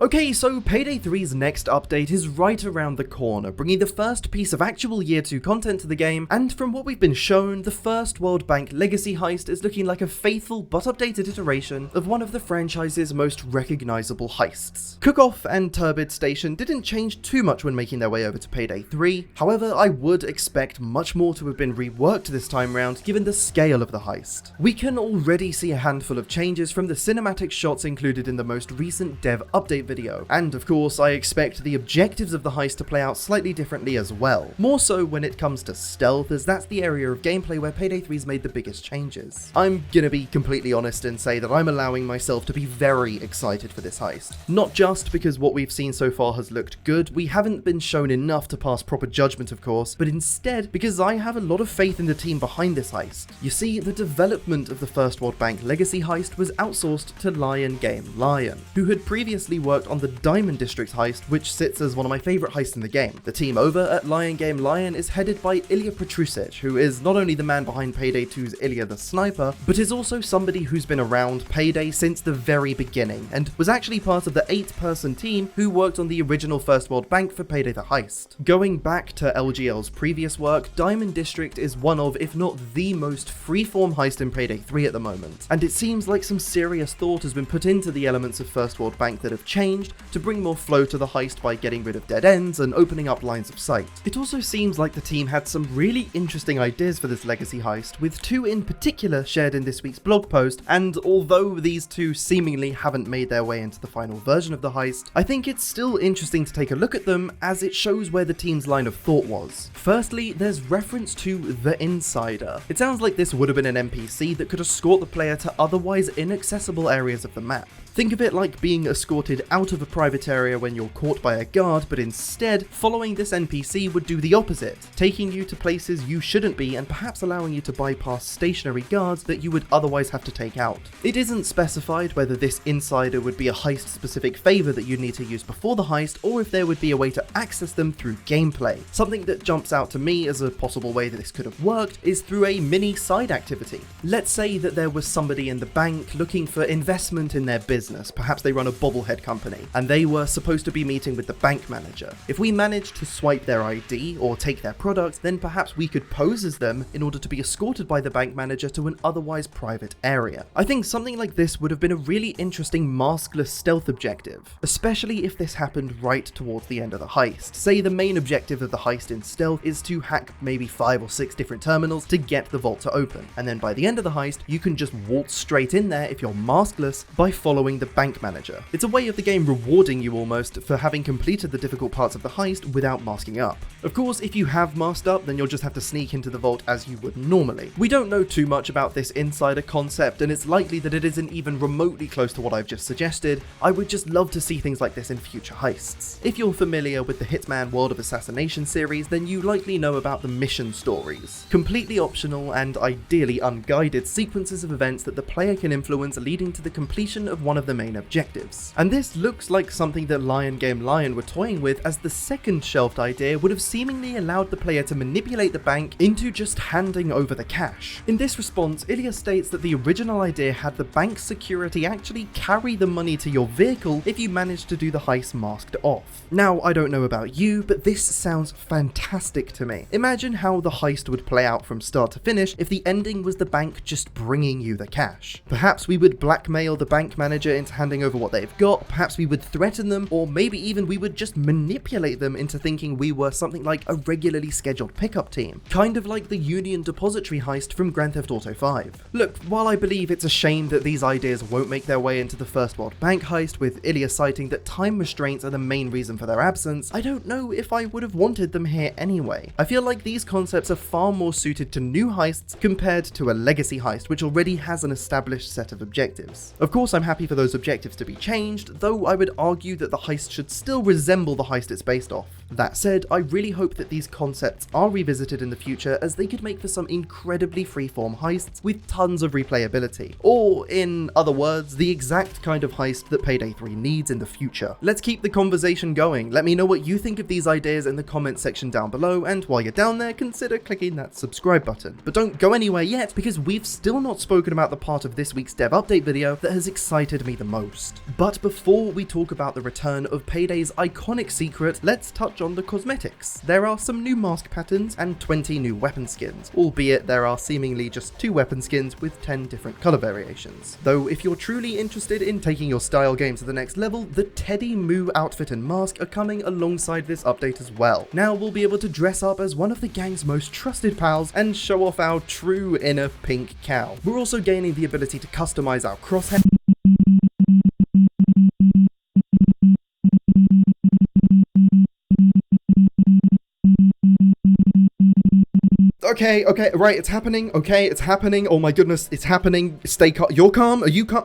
Okay, so Payday 3's next update is right around the corner, bringing the first piece of actual Year 2 content to the game, and from what we've been shown, the first World Bank Legacy Heist is looking like a faithful but updated iteration of one of the franchise's most recognizable heists. Cook-Off and Turbid Station didn't change too much when making their way over to Payday 3, however, I would expect much more to have been reworked this time round given the scale of the heist. We can already see a handful of changes from the cinematic shots included in the most recent dev update video, and of course I expect the objectives of the heist to play out slightly differently as well, more so when it comes to stealth, as that's the area of gameplay where Payday 3's made the biggest changes. I'm gonna be completely honest and say that I'm allowing myself to be very excited for this heist. Not just because what we've seen so far has looked good, we haven't been shown enough to pass proper judgment of course, but instead because I have a lot of faith in the team behind this heist. You see, the development of the first World Bank Legacy heist was outsourced to Lion Game Lion, who had previously worked on the Diamond District heist, which sits as one of my favourite heists in the game. The team over at Lion Game Lion is headed by Ilya Petrusic, who is not only the man behind Payday 2's Ilya the Sniper, but is also somebody who's been around Payday since the very beginning, and was actually part of the 8-person team who worked on the original First World Bank for Payday the Heist. Going back to LGL's previous work, Diamond District is one of, if not the most freeform heist in Payday 3 at the moment, and it seems like some serious thought has been put into the elements of First World Bank that have changed to bring more flow to the heist by getting rid of dead ends and opening up lines of sight. It also seems like the team had some really interesting ideas for this legacy heist, with 2 in particular shared in this week's blog post, and although these 2 seemingly haven't made their way into the final version of the heist, I think it's still interesting to take a look at them as it shows where the team's line of thought was. Firstly, there's reference to the Insider. It sounds like this would have been an NPC that could escort the player to otherwise inaccessible areas of the map. Think of it like being escorted out of a private area when you're caught by a guard, but instead, following this NPC would do the opposite, taking you to places you shouldn't be and perhaps allowing you to bypass stationary guards that you would otherwise have to take out. It isn't specified whether this insider would be a heist-specific favour that you'd need to use before the heist, or if there would be a way to access them through gameplay. Something that jumps out to me as a possible way that this could have worked is through a mini side activity. Let's say that there was somebody in the bank looking for investment in their business. Perhaps they run a bobblehead company, and they were supposed to be meeting with the bank manager. If we managed to swipe their ID or take their product, then perhaps we could pose as them in order to be escorted by the bank manager to an otherwise private area. I think something like this would have been a really interesting maskless stealth objective, especially if this happened right towards the end of the heist. Say the main objective of the heist in stealth is to hack maybe 5 or 6 different terminals to get the vault to open, and then by the end of the heist, you can just waltz straight in there if you're maskless by following the bank manager. It's a way of the game rewarding you almost for having completed the difficult parts of the heist without masking up. Of course, if you have masked up, then you'll just have to sneak into the vault as you would normally. We don't know too much about this insider concept, and it's likely that it isn't even remotely close to what I've just suggested. I would just love to see things like this in future heists. If you're familiar with the Hitman World of Assassination series, then you likely know about the mission stories. Completely optional and ideally unguided sequences of events that the player can influence, leading to the completion of one of the main objectives. And this looks like something that Lion Game Lion were toying with, as the second shelved idea would have seemingly allowed the player to manipulate the bank into just handing over the cash. In this response, Ilya states that the original idea had the bank security actually carry the money to your vehicle if you managed to do the heist masked off. Now, I don't know about you, but this sounds fantastic to me. Imagine how the heist would play out from start to finish if the ending was the bank just bringing you the cash. Perhaps we would blackmail the bank manager into handing over what they've got, perhaps we would threaten them, or maybe even we would just manipulate them into thinking we were something like a regularly scheduled pickup team, kind of like the Union Depository heist from Grand Theft Auto 5. Look, while I believe it's a shame that these ideas won't make their way into the First World Bank heist, with Ilya citing that time restraints are the main reason for their absence, I don't know if I would have wanted them here anyway. I feel like these concepts are far more suited to new heists compared to a legacy heist, which already has an established set of objectives. Of course, I'm happy for those objectives to be changed, though I would argue that the heist should still resemble the heist it's based off. That said, I really hope that these concepts are revisited in the future, as they could make for some incredibly freeform heists with tons of replayability. Or, in other words, the exact kind of heist that Payday 3 needs in the future. Let's keep the conversation going. Let me know what you think of these ideas in the comments section down below, and while you're down there, consider clicking that subscribe button. But don't go anywhere yet, because we've still not spoken about the part of this week's dev update video that has excited me the most. But before we talk about the return of Payday's iconic secret, let's touch on the cosmetics. There are some new mask patterns and 20 new weapon skins, albeit there are seemingly just 2 weapon skins with 10 different color variations. Though if you're truly interested in taking your style game to the next level, the Teddy Moo outfit and mask are coming alongside this update as well. Now we'll be able to dress up as one of the gang's most trusted pals and show off our true inner pink cow. We're also gaining the ability to customize our crosshair. Okay, right, it's happening. Okay, it's happening. Oh my goodness, it's happening. Stay calm. You're calm? Are you calm?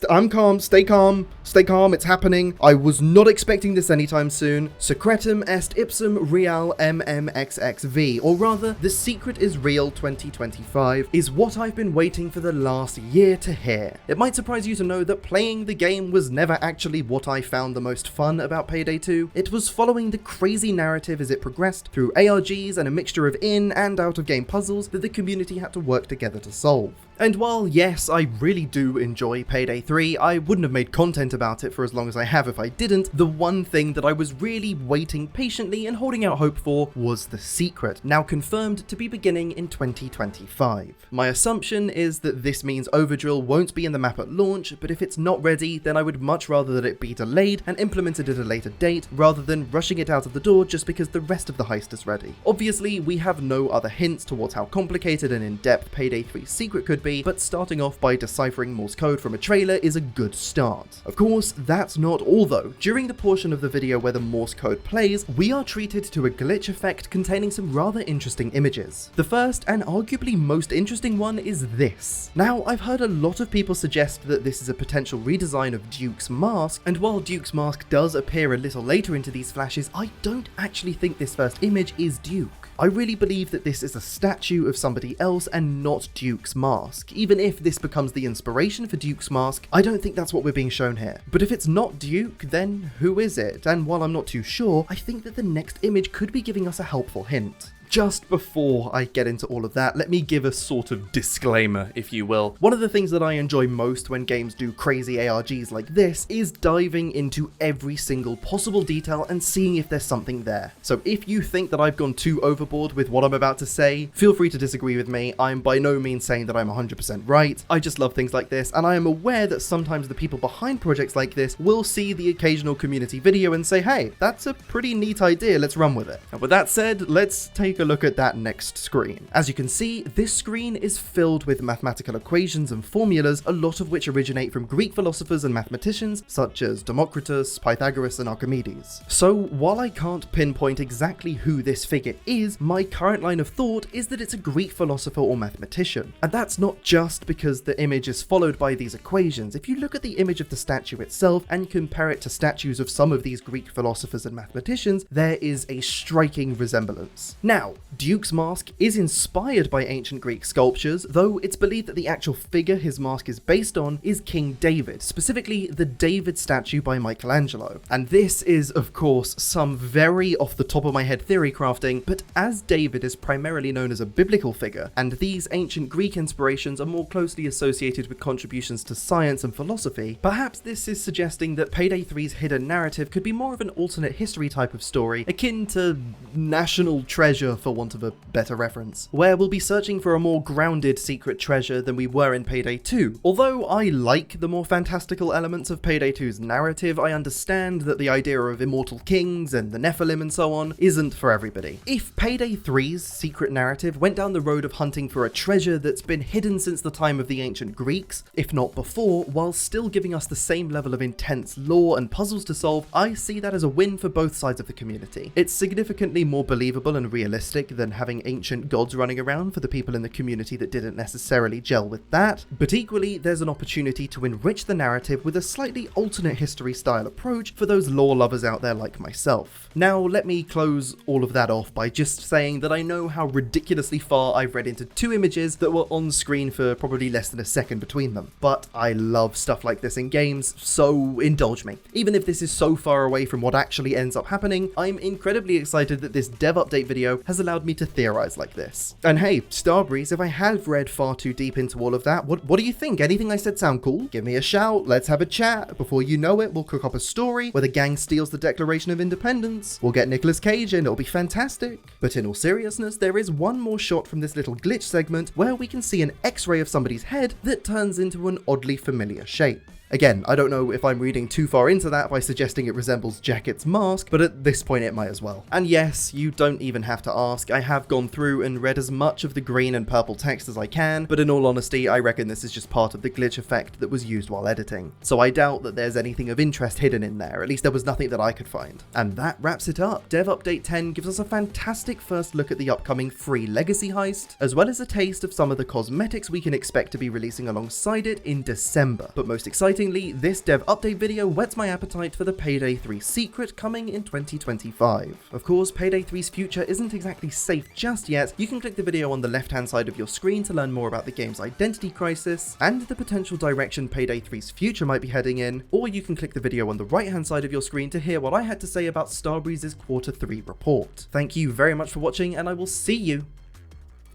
I'm calm. Stay calm. Stay calm. It's happening. I was not expecting this anytime soon. Secretum est ipsum real mmxxv, or rather, The Secret is Real 2025, is what I've been waiting for the last year to hear. It might surprise you to know that playing the game was never actually what I found the most fun about Payday 2. It was following the crazy narrative as it progressed through ARGs and a mixture of in and out of game puzzles that the community had to work together to solve. And while yes, I really do enjoy Payday 3, I wouldn't have made content about it for as long as I have if I didn't, the one thing that I was really waiting patiently and holding out hope for was The Secret, now confirmed to be beginning in 2025. My assumption is that this means Overdrill won't be in the map at launch, but if it's not ready, then I would much rather that it be delayed and implemented at a later date, rather than rushing it out of the door just because the rest of the heist is ready. Obviously, we have no other hints towards how complicated and in-depth Payday 3's secret could be, but starting off by deciphering Morse code from a trailer is a good start. Of course, that's not all though. During the portion of the video where the Morse code plays, we are treated to a glitch effect containing some rather interesting images. The first and arguably most interesting one is this. Now, I've heard a lot of people suggest that this is a potential redesign of Duke's mask, and while Duke's mask does appear a little later into these flashes, I don't actually think this first image is Duke. I really believe that this is a statue of somebody else and not Duke's mask. Even if this becomes the inspiration for Duke's mask, I don't think that's what we're being shown here. But if it's not Duke, then who is it? And while I'm not too sure, I think that the next image could be giving us a helpful hint. Just before I get into all of that, let me give a sort of disclaimer, if you will. One of the things that I enjoy most when games do crazy ARGs like this is diving into every single possible detail and seeing if there's something there. So if you think that I've gone too overboard with what I'm about to say, feel free to disagree with me. I'm by no means saying that I'm 100% right. I just love things like this, and I am aware that sometimes the people behind projects like this will see the occasional community video and say, hey, that's a pretty neat idea, let's run with it. And with that said, let's take a look at that next screen. As you can see, this screen is filled with mathematical equations and formulas, a lot of which originate from Greek philosophers and mathematicians such as Democritus, Pythagoras, and Archimedes. So while I can't pinpoint exactly who this figure is, my current line of thought is that it's a Greek philosopher or mathematician. And that's not just because the image is followed by these equations. If you look at the image of the statue itself and compare it to statues of some of these Greek philosophers and mathematicians, there is a striking resemblance. Now, Duke's mask is inspired by ancient Greek sculptures, though it's believed that the actual figure his mask is based on is King David, specifically the David statue by Michelangelo. And this is, of course, some very off the top of my head theory crafting, but as David is primarily known as a biblical figure, and these ancient Greek inspirations are more closely associated with contributions to science and philosophy, perhaps this is suggesting that Payday 3's hidden narrative could be more of an alternate history type of story, akin to National Treasure for want of a better reference, where we'll be searching for a more grounded secret treasure than we were in Payday 2. Although I like the more fantastical elements of Payday 2's narrative, I understand that the idea of immortal kings and the Nephilim and so on isn't for everybody. If Payday 3's secret narrative went down the road of hunting for a treasure that's been hidden since the time of the ancient Greeks, if not before, while still giving us the same level of intense lore and puzzles to solve, I see that as a win for both sides of the community. It's significantly more believable and realistic realistic than having ancient gods running around for the people in the community that didn't necessarily gel with that, but equally there's an opportunity to enrich the narrative with a slightly alternate history style approach for those lore lovers out there like myself. Now let me close all of that off by just saying that I know how ridiculously far I've read into two images that were on screen for probably less than a second between them, but I love stuff like this in games, so indulge me. Even if this is so far away from what actually ends up happening, I'm incredibly excited that this dev update video has allowed me to theorize like this. And hey, Starbreeze, if I have read far too deep into all of that, what do you think? Anything I said sound cool? Give me a shout, let's have a chat. Before you know it, we'll cook up a story where the gang steals the Declaration of Independence. We'll get Nicolas Cage in, it'll be fantastic. But in all seriousness, there is one more shot from this little glitch segment where we can see an X-ray of somebody's head that turns into an oddly familiar shape. Again, I don't know if I'm reading too far into that by suggesting it resembles Jacket's mask, but at this point it might as well. And yes, you don't even have to ask, I have gone through and read as much of the green and purple text as I can, but in all honesty, I reckon this is just part of the glitch effect that was used while editing. So I doubt that there's anything of interest hidden in there, at least there was nothing that I could find. And that wraps it up. Dev Update 10 gives us a fantastic first look at the upcoming free Legacy Heist, as well as a taste of some of the cosmetics we can expect to be releasing alongside it in December. But most excitingly, this dev update video whets my appetite for the Payday 3 secret coming in 2025. Of course, Payday 3's future isn't exactly safe just yet. You can click the video on the left hand side of your screen to learn more about the game's identity crisis and the potential direction Payday 3's future might be heading in, or you can click the video on the right hand side of your screen to hear what I had to say about Starbreeze's Q3 report. Thank you very much for watching, and I will see you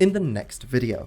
in the next video.